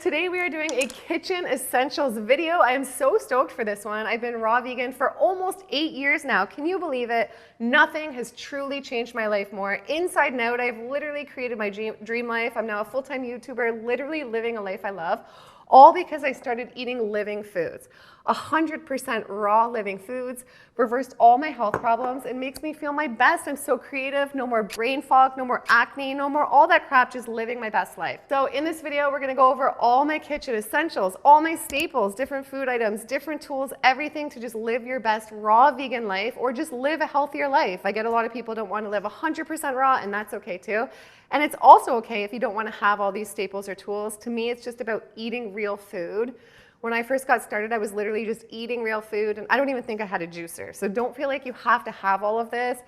Today we are doing a kitchen essentials video. I am so stoked for this one. I've been raw vegan for almost 8 years now. Can you believe it? Nothing has truly changed my life more. Inside and out, I've literally created my dream life. I'm now a full-time YouTuber, literally living a life I love, all because I started eating living foods. 100% raw living foods, reversed all my health problems, and makes me feel my best. I'm so creative, no more brain fog, no more acne, no more all that crap, just living my best life. So in this video, we're gonna go over all my kitchen essentials, all my staples, different food items, different tools, everything to just live your best raw vegan life or just live a healthier life. I get a lot of people don't want to live 100% raw, and that's okay too. And it's also okay if you don't want to have all these staples or tools. To me, it's just about eating real food. When I first got started, I was literally just eating real food, and I don't even think I had a juicer. So don't feel like you have to have all of this.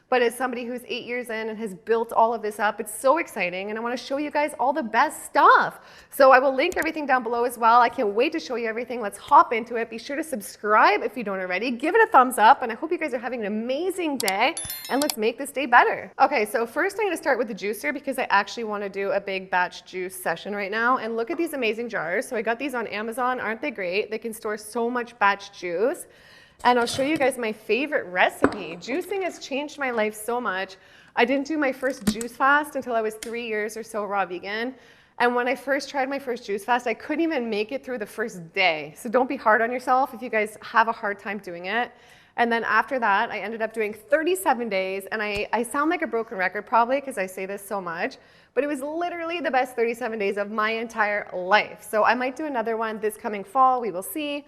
But as somebody who's 8 years in and has built all of this up, it's so exciting, and I want to show you guys all the best stuff. So I will link everything down below as well. I can't wait to show you everything. Let's hop into it. Be sure to subscribe if you don't already. Give it a thumbs up, and I hope you guys are having an amazing day, and let's make this day better. Okay, so first I'm going to start with the juicer because I actually want to do a big batch juice session right now. And look at these amazing jars. So I got these on Amazon. Aren't they great? They can store so much batch juice. And I'll show you guys my favorite recipe. Juicing has changed my life so much. I didn't do my first juice fast until I was 3 years or so raw vegan. And when I first tried my first juice fast, I couldn't even make it through the first day. So don't be hard on yourself if you guys have a hard time doing it. And then after that, I ended up doing 37 days. And I sound like a broken record probably because I say this so much, but it was literally the best 37 days of my entire life. So I might do another one this coming fall, we will see.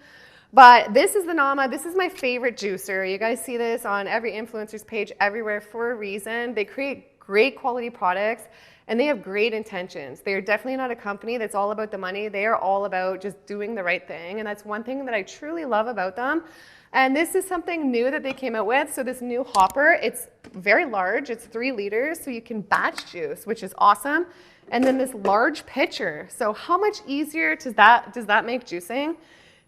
But this is the Nama. This is my favorite juicer. You guys see this on every influencer's page everywhere for a reason. They create great quality products and they have great intentions. They are definitely not a company that's all about the money. They are all about just doing the right thing. And that's one thing that I truly love about them. And this is something new that they came out with. So this new hopper, it's very large. It's 3 liters, so you can batch juice, which is awesome. And then this large pitcher. So how much easier does that make juicing?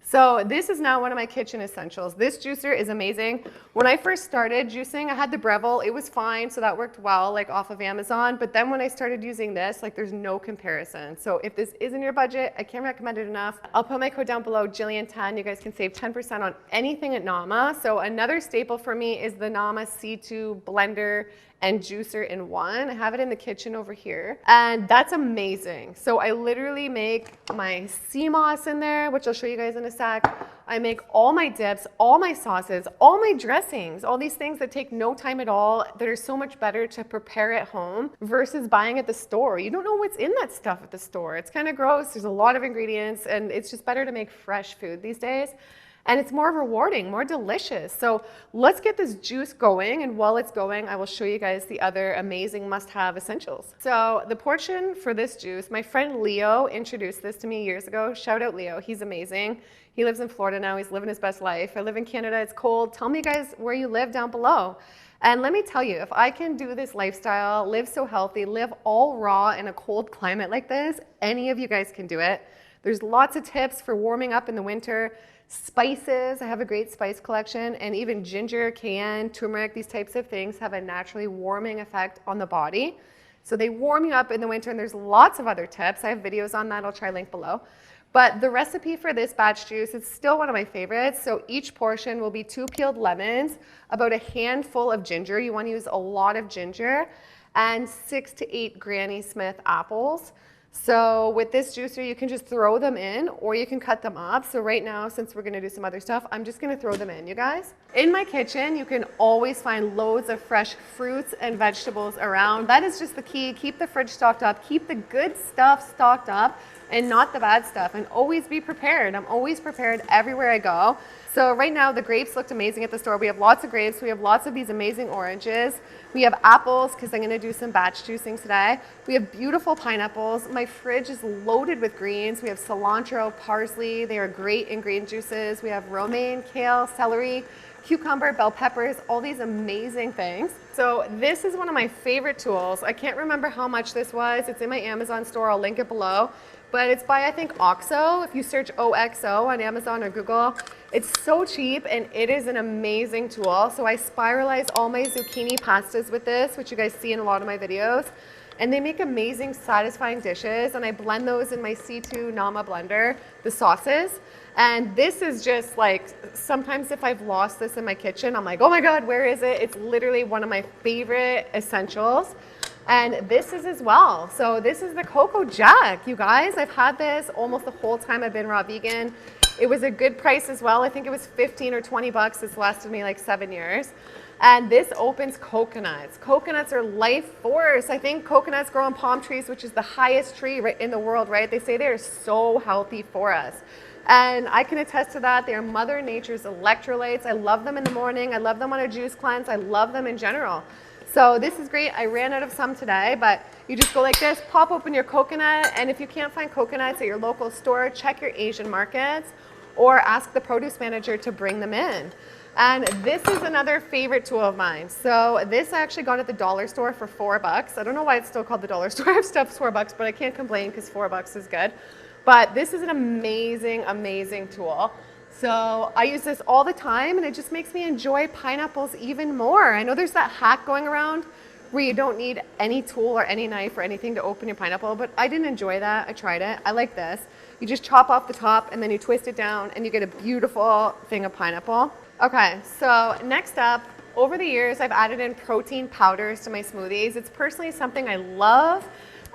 So this is now one of my kitchen essentials. This juicer is amazing. When I first started juicing, I had the Breville. It was fine, so that worked well, like off of Amazon. But then when I started using this, like there's no comparison. So if this is in your budget, I can't recommend it enough. I'll put my code down below, GILLIAN10. You guys can save 10% on anything at Nama. So another staple for me is the Nama C2 blender and juicer in one. I have it in the kitchen over here, and that's amazing. So I literally make my sea moss in there, which I'll show you guys in a sec. I make all my dips, all my sauces, all my dressings, all these things that take no time at all, that are so much better to prepare at home versus buying at the store. You don't know what's in that stuff at the store. It's kind of gross. There's a lot of ingredients, and it's just better to make fresh food these days. And it's more rewarding, more delicious. So let's get this juice going. And while it's going, I will show you guys the other amazing must-have essentials. So the portion for this juice, my friend Leo introduced this to me years ago. Shout out Leo, he's amazing. He lives in Florida now, he's living his best life. I live in Canada, it's cold. Tell me guys where you live down below. And let me tell you, if I can do this lifestyle, live so healthy, live all raw in a cold climate like this, any of you guys can do it. There's lots of tips for warming up in the winter. Spices, I have a great spice collection, and even ginger, cayenne, turmeric, these types of things have a naturally warming effect on the body. So they warm you up in the winter, and there's lots of other tips. I have videos on that, I'll try link below. But the recipe for this batch juice is still one of my favorites. So each portion will be 2 peeled lemons, about a handful of ginger. You want to use a lot of ginger, and 6 to 8 Granny Smith apples. So with this juicer, you can just throw them in or you can cut them up. So right now, since we're gonna do some other stuff, I'm just gonna throw them in, you guys. In my kitchen, you can always find loads of fresh fruits and vegetables around. That is just the key. Keep the fridge stocked up, keep the good stuff stocked up and not the bad stuff, and always be prepared. I'm always prepared everywhere I go. So right now the grapes looked amazing at the store. We have lots of grapes. We have lots of these amazing oranges. We have apples because I'm going to do some batch juicing today. We have beautiful pineapples. My fridge is loaded with greens. We have cilantro, parsley. They are great in green juices. We have romaine, kale, celery, cucumber, bell peppers, all these amazing things. So this is one of my favorite tools. I can't remember how much this was. It's in my Amazon store. I'll link it below. But it's by, I think, OXO. If you search OXO on Amazon or Google, it's so cheap and it is an amazing tool. So I spiralize all my zucchini pastas with this, which you guys see in a lot of my videos. And they make amazing, satisfying dishes. And I blend those in my C2 Nama blender, the sauces. And this is just like, sometimes if I've lost this in my kitchen, I'm like, oh my God, where is it? It's literally one of my favorite essentials. And this is as well. So this is the 𝒔𝒂𝒗𝒆, you guys. I've had this almost the whole time I've been raw vegan. It was a good price as well. I think it was 15 or 20 bucks. This lasted me like 7 years. And this opens coconuts. Coconuts are life force. I think coconuts grow on palm trees, which is the highest tree in the world, right? They say they are so healthy for us. And I can attest to that. They are Mother Nature's electrolytes. I love them in the morning. I love them on a juice cleanse. I love them in general. So this is great. I ran out of some today, but you just go like this, pop open your coconut, and if you can't find coconuts at your local store, check your Asian markets or ask the produce manager to bring them in. And this is another favorite tool of mine. So this I actually got at the dollar store for $4. I don't know why it's still called the dollar store. I have stuff $4, but I can't complain because $4 is good. But this is an amazing, amazing tool. So I use this all the time, and it just makes me enjoy pineapples even more. I know there's that hack going around where you don't need any tool or any knife or anything to open your pineapple, but I didn't enjoy that. I tried it. I like this. You just chop off the top and then you twist it down and you get a beautiful thing of pineapple. Okay, so next up, over the years, I've added in protein powders to my smoothies. It's personally something I love.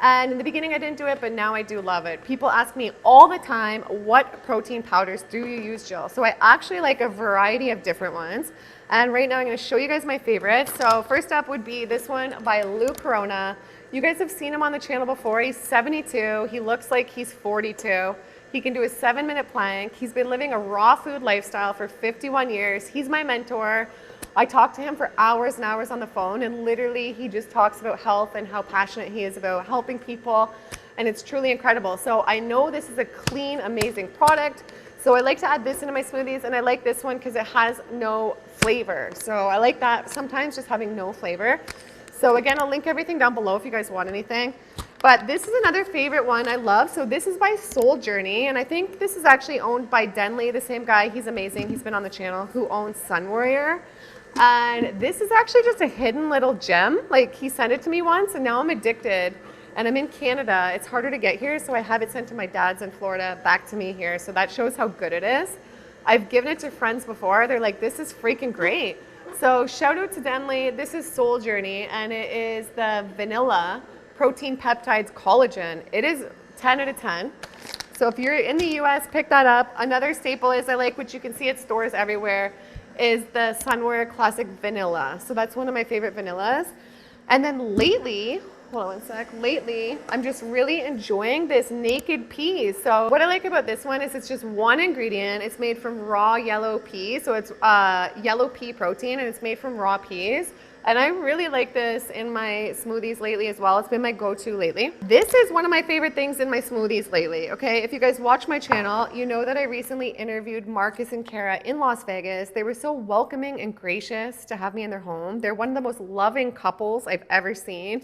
And in the beginning I didn't do it, but now I do love it. People ask me all the time, what protein powders do you use, Jill? So I actually like a variety of different ones. And right now I'm gonna show you guys my favorites. So first up would be this one by Lou Corona. You guys have seen him on the channel before. He's 72, he looks like he's 42. He can do a 7-minute plank. He's been living a raw food lifestyle for 51 years. He's my mentor. I talk to him for hours and hours on the phone, and literally he just talks about health and how passionate he is about helping people, and it's truly incredible. So I know this is a clean, amazing product. So I like to add this into my smoothies, and I like this one because it has no flavor. So I like that sometimes, just having no flavor. So again, I'll link everything down below if you guys want anything. But this is another favorite one I love. So this is by Soul Journey, and I think this is actually owned by Denley, the same guy. He's amazing. He's been on the channel, who owns Sun Warrior. And this is actually just a hidden little gem. Like, he sent it to me once, and now I'm addicted. And I'm in Canada. It's harder to get here, so I have it sent to my dad's in Florida back to me here. So that shows how good it is. I've given it to friends before. They're like, this is freaking great. So shout out to Denley. This is Soul Journey, and it is the vanilla protein peptides collagen. It is 10 out of 10. So if you're in the US, pick that up. Another staple is I like, which you can see at stores everywhere, is the Sun Warrior Classic Vanilla. So that's one of my favorite vanillas. And then lately, hold on one sec, lately I'm just really enjoying this naked peas. So what I like about this one is it's just one ingredient. It's made from raw yellow peas. So it's yellow pea protein, and it's made from raw peas. And I really like this in my smoothies lately as well. It's been my go-to lately. This is one of my favorite things in my smoothies lately, okay? If you guys watch my channel, you know that I recently interviewed Marcus and Kara in Las Vegas. They were so welcoming and gracious to have me in their home. They're one of the most loving couples I've ever seen.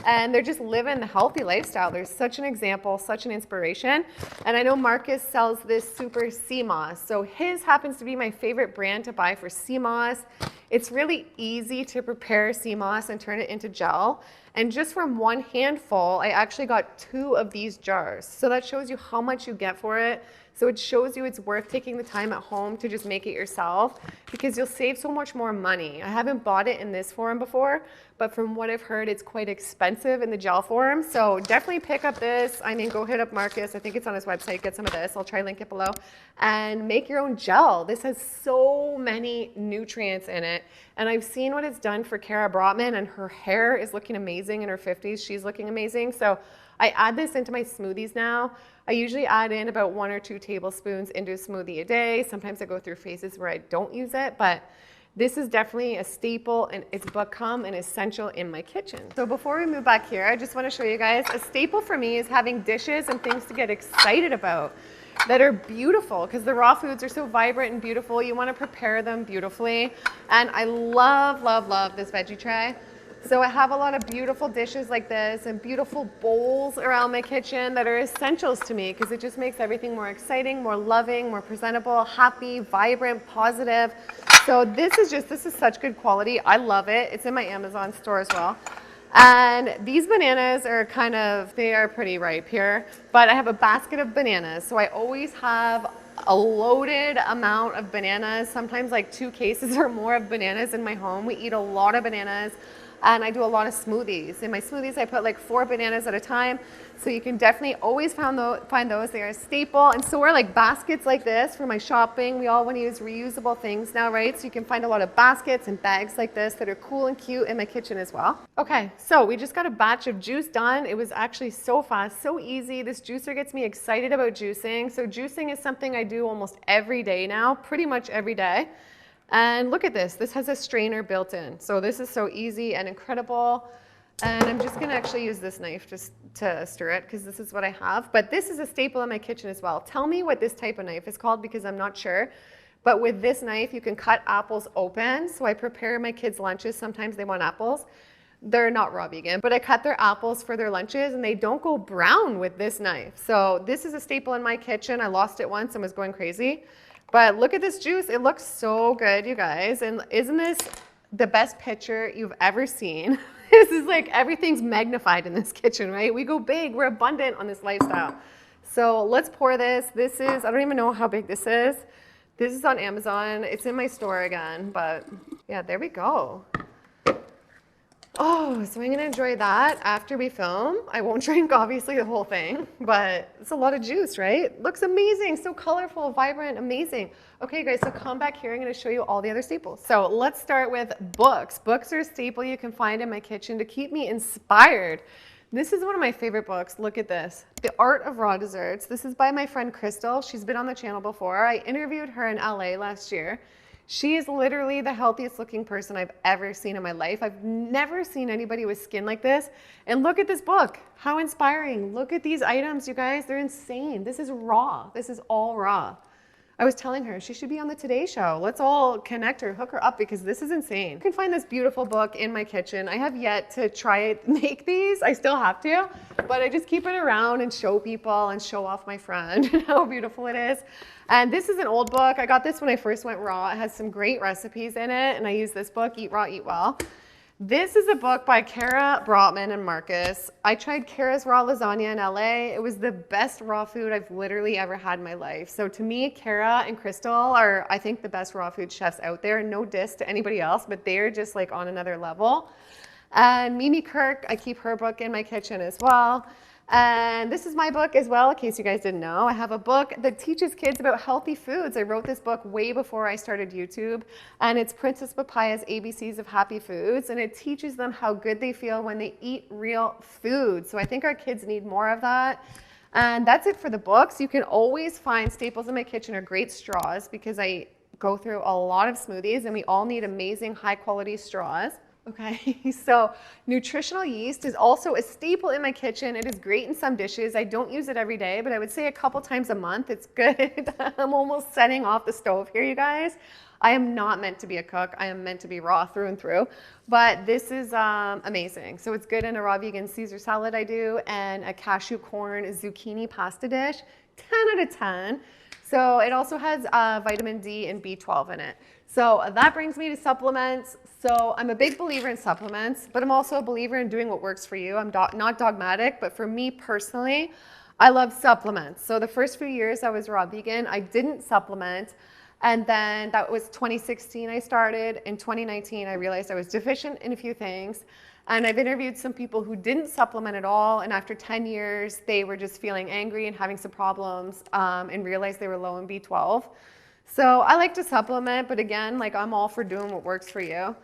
And they're just living the healthy lifestyle. They're such an example, such an inspiration. And I know Marcus sells this super sea moss. So his happens to be my favorite brand to buy for sea moss. It's really easy to prepare sea moss and turn it into gel. And just from one handful, I actually got 2 of these jars. So that shows you how much you get for it. So it shows you it's worth taking the time at home to just make it yourself, because you'll save so much more money. I haven't bought it in this form before, but from what I've heard, it's quite expensive in the gel form. So definitely pick up this. I mean, go hit up Marcus. I think it's on his website. Get some of this. I'll try to link it below. And make your own gel. This has so many nutrients in it. And I've seen what it's done for Kara Brotman, and her hair is looking amazing in her 50s. She's looking amazing. So I add this into my smoothies now. I usually add in about 1 or 2 tablespoons into a smoothie a day. Sometimes I go through phases where I don't use it, but this is definitely a staple, and it's become an essential in my kitchen. So before we move back here, I just want to show you guys, a staple for me is having dishes and things to get excited about that are beautiful, because the raw foods are so vibrant and beautiful. You want to prepare them beautifully. And I love, love, love this veggie tray. So I have a lot of beautiful dishes like this and beautiful bowls around my kitchen that are essentials to me, because it just makes everything more exciting, more loving, more presentable, happy, vibrant, positive. So this is such good quality. I love it. It's in my Amazon store as well. And these bananas are they are pretty ripe here, but I have a basket of bananas. So I always have a loaded amount of bananas, sometimes like 2 cases or more of bananas in my home. We eat a lot of bananas, and I do a lot of smoothies. In my smoothies, I put like 4 bananas at a time. So you can definitely always find those. They are a staple. And so are like baskets like this for my shopping. We all want to use reusable things now, right? So you can find a lot of baskets and bags like this that are cool and cute in my kitchen as well. Okay, so we just got a batch of juice done. It was actually so fast, so easy. This juicer gets me excited about juicing. So juicing is something I do almost every day now, pretty much every day. And look at this. This has a strainer built in. So this is so easy and incredible. And I'm just going to actually use this knife just to stir it because this is what I have. But this is a staple in my kitchen as well. Tell me what this type of knife is called because I'm not sure. But with this knife, you can cut apples open. So I prepare my kids' lunches. Sometimes they want apples. They're not raw vegan, but I cut their apples for their lunches and they don't go brown with this knife. So this is a staple in my kitchen. I lost it once and was going crazy. But look at this juice. It looks so good, you guys. And isn't this the best picture you've ever seen? This is like everything's magnified in this kitchen, right? We go big, we're abundant on this lifestyle. So let's pour this. This is, I don't even know how big this is. This is on Amazon. It's in my store again, but yeah, there we go. Oh, so I'm gonna enjoy that after we film. I won't drink obviously the whole thing, but it's a lot of juice, right? Looks amazing, so colorful, vibrant, amazing. Okay guys, so come back here. I'm gonna show you all the other staples. So let's start with books. Books are a staple you can find in my kitchen to keep me inspired. This is one of my favorite books. Look at this, The Art of Raw Desserts. This is by my friend Crystal. She's been on the channel before. I interviewed her in LA last year. She is literally the healthiest looking person I've ever seen in my life. I've never seen anybody with skin like this. And look at this book. How inspiring. Look at these items, you guys. They're insane. This is raw. This is all raw. I was telling her she should be on the Today Show. Let's all connect her, hook her up because this is insane. You can find this beautiful book in my kitchen. I have yet to try it, make these. I still have to, but I just keep it around and show people and show off my friend how beautiful it is. And this is an old book. I got this when I first went raw. It has some great recipes in it, and I use this book, Eat Raw, Eat Well. This is a book by Kara Brotman and Marcus. I tried Kara's raw lasagna in LA. It was the best raw food I've literally ever had in my life. So to me, Kara and Crystal are, I think, the best raw food chefs out there. No diss to anybody else, but they're just like on another level. And Mimi Kirk, I keep her book in my kitchen as well. And this is my book as well, in case you guys didn't know. I have a book that teaches kids about healthy foods. I wrote this book way before I started YouTube, and it's Princess Papaya's ABCs of Happy Foods, and it teaches them how good they feel when they eat real food. So I think our kids need more of that. And that's it for the books. You can always find staples in my kitchen are great straws because I go through a lot of smoothies, and we all need amazing high-quality straws. Okay, so nutritional yeast is also a staple in my kitchen. It is great in some dishes. I don't use it every day, but I would say a couple times a month. It's good. I'm almost setting off the stove here, you guys. I am not meant to be a cook. I am meant to be raw through and through, but this is amazing. So it's good in a raw vegan Caesar salad I do and a cashew corn zucchini pasta dish, 10 out of 10. So it also has vitamin D and B12 in it. So that brings me to supplements. So I'm a big believer in supplements, but I'm also a believer in doing what works for you. I'm not dogmatic, but for me personally, I love supplements. So the first few years I was raw vegan, I didn't supplement. And then that was 2016 I started. In 2019, I realized I was deficient in a few things. And I've interviewed some people who didn't supplement at all. And after 10 years, they were just feeling angry and having some problems and realized they were low in B12. So I like to supplement, but again, like I'm all for doing what works for you.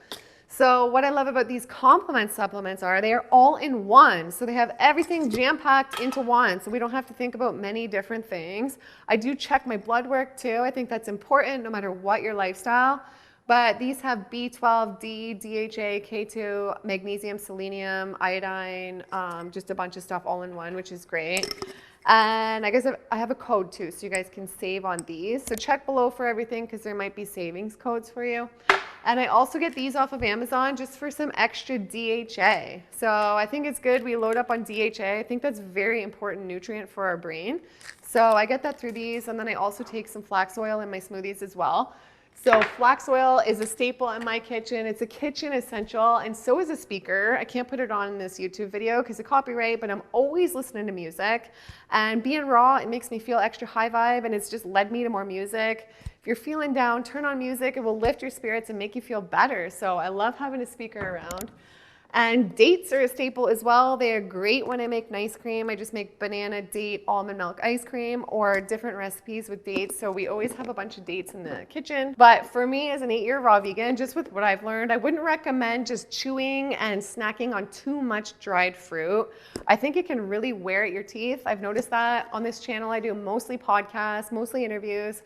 So what I love about these complement supplements are they are all in one. So they have everything jam-packed into one. So we don't have to think about many different things. I do check my blood work too. I think that's important no matter what your lifestyle. But these have B12, D, DHA, K2, magnesium, selenium, iodine, just a bunch of stuff all in one, which is great. And I guess I have a code too, so you guys can save on these. So check below for everything because there might be savings codes for you. And I also get these off of Amazon just for some extra DHA. So I think it's good we load up on DHA. I think that's a very important nutrient for our brain. So I get that through these, and then I also take some flax oil in my smoothies as well. So flax oil is a staple in my kitchen. It's a kitchen essential, and so is a speaker. I can't put it on in this YouTube video because of copyright, but I'm always listening to music. And being raw, it makes me feel extra high vibe, and it's just led me to more music. If you're feeling down, turn on music. It will lift your spirits and make you feel better. So I love having a speaker around. And dates are a staple as well. They are great when I make an ice cream. I just make banana, date, almond milk ice cream or different recipes with dates. So we always have a bunch of dates in the kitchen. But for me as an 8-year raw vegan, just with what I've learned, I wouldn't recommend just chewing and snacking on too much dried fruit. I think it can really wear at your teeth. I've noticed that on this channel. I do mostly podcasts, mostly interviews.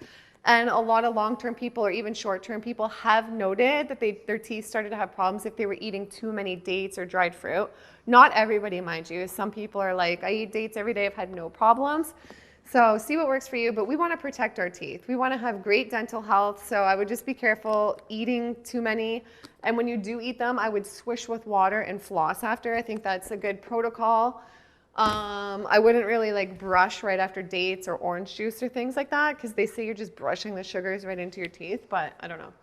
And a lot of long-term people or even short-term people have noted that their teeth started to have problems if they were eating too many dates or dried fruit. Not everybody, mind you. Some people are like, I eat dates every day, I've had no problems. So see what works for you, but we want to protect our teeth. We want to have great dental health, so I would just be careful eating too many. And when you do eat them, I would swish with water and floss after. I think that's a good protocol. I wouldn't really like brush right after dates or orange juice or things like that because they say you're just brushing the sugars right into your teeth, but I don't know.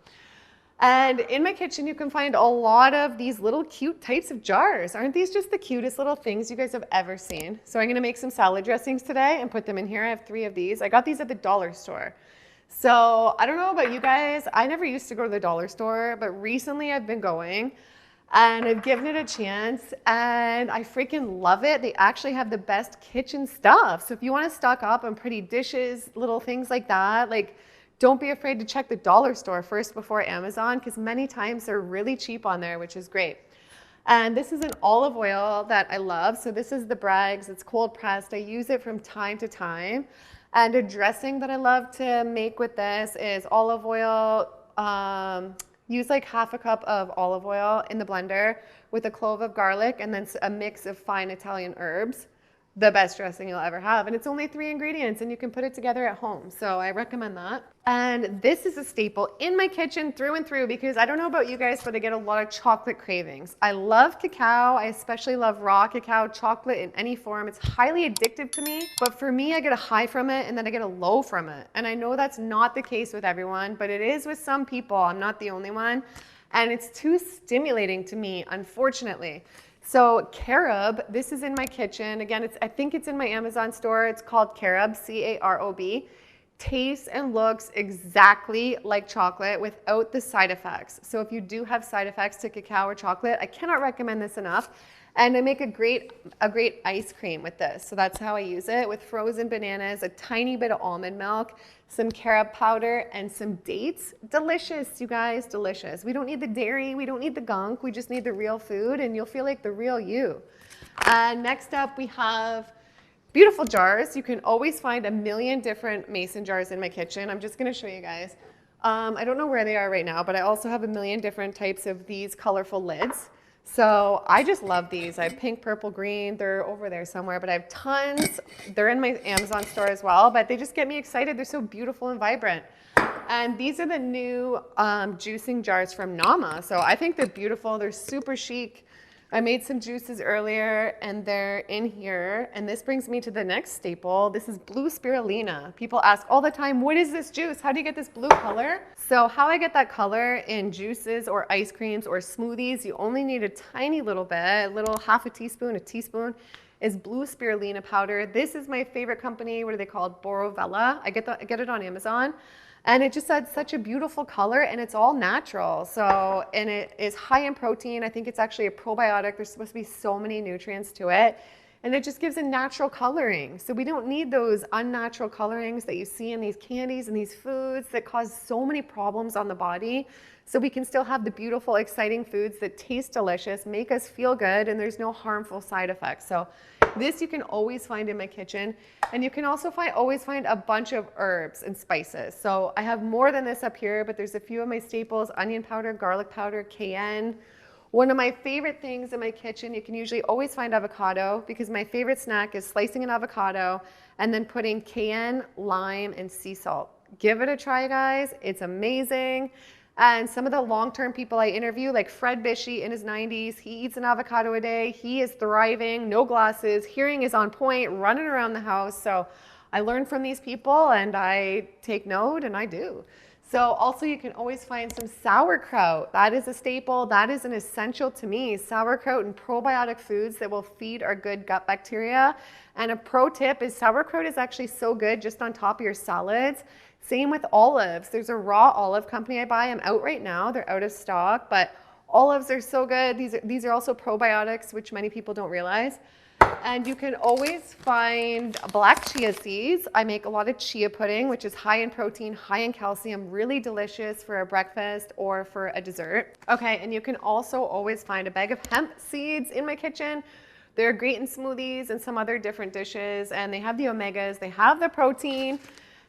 And in my kitchen, you can find a lot of these little cute types of jars. Aren't these just the cutest little things you guys have ever seen? So I'm going to make some salad dressings today and put them in here. I have 3 of these. I got these at the dollar store. So I don't know about you guys. I never used to go to the dollar store, but recently I've been going. And I've given it a chance and I freaking love it. They actually have the best kitchen stuff. So if you want to stock up on pretty dishes, little things like that, like don't be afraid to check the dollar store first before Amazon because many times they're really cheap on there, which is great. And this is an olive oil that I love. So this is the Bragg's. It's cold pressed. I use it from time to time. And a dressing that I love to make with this is olive oil. Use like half a cup of olive oil in the blender with a clove of garlic and then a mix of fine Italian herbs. The best dressing you'll ever have. And it's only 3 ingredients and you can put it together at home. So I recommend that. And this is a staple in my kitchen through and through because I don't know about you guys, but I get a lot of chocolate cravings. I love cacao. I especially love raw cacao, chocolate in any form. It's highly addictive to me. But for me, I get a high from it and then I get a low from it. And I know that's not the case with everyone, but it is with some people. I'm not the only one. And it's too stimulating to me, unfortunately. So carob, this is in my kitchen. Again, I think it's in my Amazon store. It's called carob, C-A-R-O-B. Tastes and looks exactly like chocolate without the side effects. So if you do have side effects to cacao or chocolate, I cannot recommend this enough. And I make a great ice cream with this. So that's how I use it, with frozen bananas, a tiny bit of almond milk, some carob powder, and some dates. Delicious, you guys, delicious. We don't need the dairy, we don't need the gunk, we just need the real food, and you'll feel like the real you. Next up, we have beautiful jars. You can always find a million different mason jars in my kitchen. I'm just gonna show you guys. I don't know where they are right now, but I also have a million different types of these colorful lids. So I just love these. I have pink, purple, green. They're over there somewhere, but I have tons. They're in my Amazon store as well, but they just get me excited. They're so beautiful and vibrant. And these are the new juicing jars from Nama. So I think they're beautiful. They're super chic. I made some juices earlier and they're in here. And this brings me to the next staple. This is blue spirulina. People ask all the time, what is this juice? How do you get this blue color? So how I get that color in juices or ice creams or smoothies, you only need a tiny little bit, a little half a teaspoon is blue spirulina powder. This is my favorite company. What are they called? Borovella. I get it on Amazon. And it just adds such a beautiful color and it's all natural. So, and it is high in protein. I think it's actually a probiotic. There's supposed to be so many nutrients to it. And it just gives a natural coloring. So we don't need those unnatural colorings that you see in these candies and these foods that cause so many problems on the body. So we can still have the beautiful, exciting foods that taste delicious, make us feel good, and there's no harmful side effects. So this you can always find in my kitchen. And you can also always find a bunch of herbs and spices. So I have more than this up here, but there's a few of my staples: onion powder, garlic powder, cayenne. One of my favorite things in my kitchen, you can usually always find avocado, because my favorite snack is slicing an avocado and then putting cayenne, lime, and sea salt. Give it a try, guys. It's amazing. And some of the long-term people I interview, like Fred Bishy in his 90s, he eats an avocado a day. He is thriving, no glasses, hearing is on point, running around the house. So I learn from these people and I take note and I do. So also you can always find some sauerkraut. That is a staple. That is an essential to me. Sauerkraut and probiotic foods that will feed our good gut bacteria. And a pro tip is sauerkraut is actually so good just on top of your salads. Same with olives. There's a raw olive company I buy. I'm out right now. They're out of stock, but olives are so good. These are also probiotics, which many people don't realize. And you can always find black chia seeds. I make a lot of chia pudding, which is high in protein, high in calcium, really delicious for a breakfast or for a dessert. Okay, and you can also always find a bag of hemp seeds in my kitchen. They're great in smoothies and some other different dishes, and they have the omegas, they have the protein.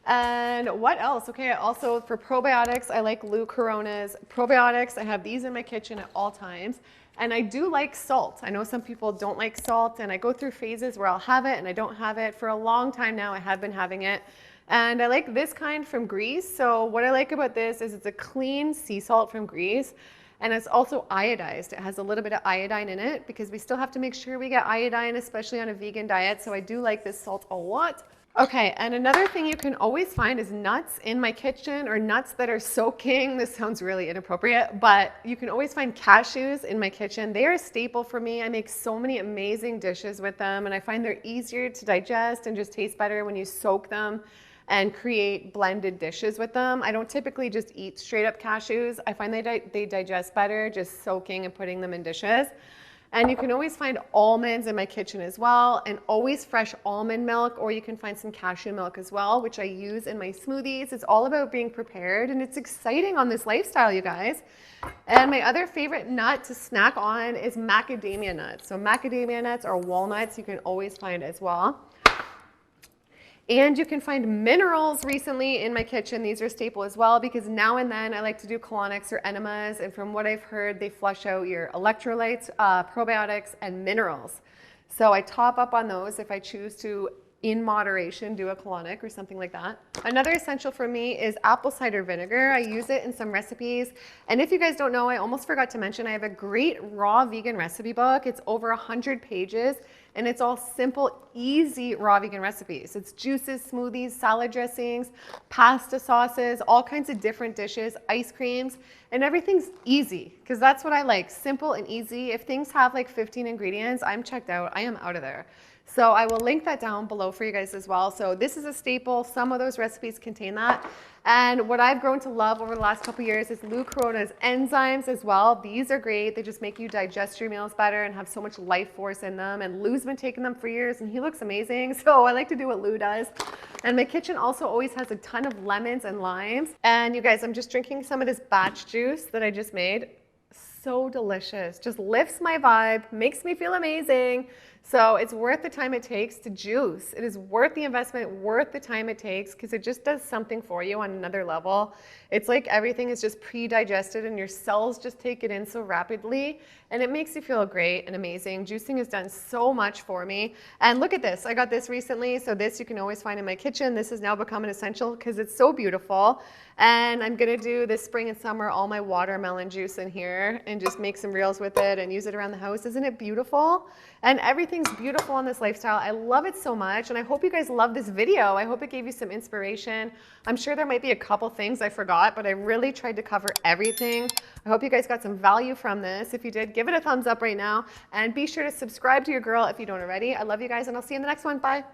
And what else? Okay, also for probiotics, I like Lou Corona's probiotics. I have these in my kitchen at all times. And I do like salt. I know some people don't like salt, and I go through phases where I'll have it and I don't have it. For a long time now, I have been having it. And I like this kind from Greece. So what I like about this is it's a clean sea salt from Greece, and it's also iodized. It has a little bit of iodine in it because we still have to make sure we get iodine, especially on a vegan diet. So I do like this salt a lot. Okay, and another thing you can always find is nuts in my kitchen, or nuts that are soaking. This sounds really inappropriate, but you can always find cashews in my kitchen. They are a staple for me. I make so many amazing dishes with them, and I find they're easier to digest and just taste better when you soak them and create blended dishes with them. I don't typically just eat straight up cashews. I find they digest better just soaking and putting them in dishes. And you can always find almonds in my kitchen as well, and always fresh almond milk, or you can find some cashew milk as well, which I use in my smoothies. It's all about being prepared, and it's exciting on this lifestyle, you guys. And my other favorite nut to snack on is macadamia nuts. So macadamia nuts or walnuts you can always find as well. And you can find minerals recently in my kitchen. These are a staple as well, because now and then I like to do colonics or enemas, and from what I've heard, they flush out your electrolytes, probiotics, and minerals. So I top up on those if I choose to, in moderation, do a colonic or something like that. Another essential for me is apple cider vinegar. I use it in some recipes. And if you guys don't know, I almost forgot to mention, I have a great raw vegan recipe book. It's over 100 pages. And it's all simple, easy raw vegan recipes. It's juices, smoothies, salad dressings, pasta sauces, all kinds of different dishes, ice creams, and everything's easy, because that's what I like, simple and easy. If things have like 15 ingredients, I'm checked out. I am out of there. So I will link that down below for you guys as well. So this is a staple. Some of those recipes contain that. And what I've grown to love over the last couple of years is Lou Corona's enzymes as well. These are great. They just make you digest your meals better and have so much life force in them. And Lou's been taking them for years, and he looks amazing. So I like to do what Lou does. And my kitchen also always has a ton of lemons and limes. And you guys, I'm just drinking some of this batch juice that I just made. So delicious. Just lifts my vibe, makes me feel amazing. So it's worth the time it takes to juice. It is worth the investment, worth the time it takes, because it just does something for you on another level. It's like everything is just pre-digested and your cells just take it in so rapidly, and it makes you feel great and amazing. Juicing has done so much for me. And look at this. I got this recently. So this you can always find in my kitchen. This has now become an essential because it's so beautiful. And I'm going to do this spring and summer all my watermelon juice in here and just make some reels with it and use it around the house. Isn't it beautiful? And everything's beautiful on this lifestyle. I love it so much, and I hope you guys love this video. I hope it gave you some inspiration. I'm sure there might be a couple things I forgot, but I really tried to cover everything. I hope you guys got some value from this. If you did, give it a thumbs up right now, and be sure to subscribe to your girl if you don't already. I love you guys, and I'll see you in the next one. Bye.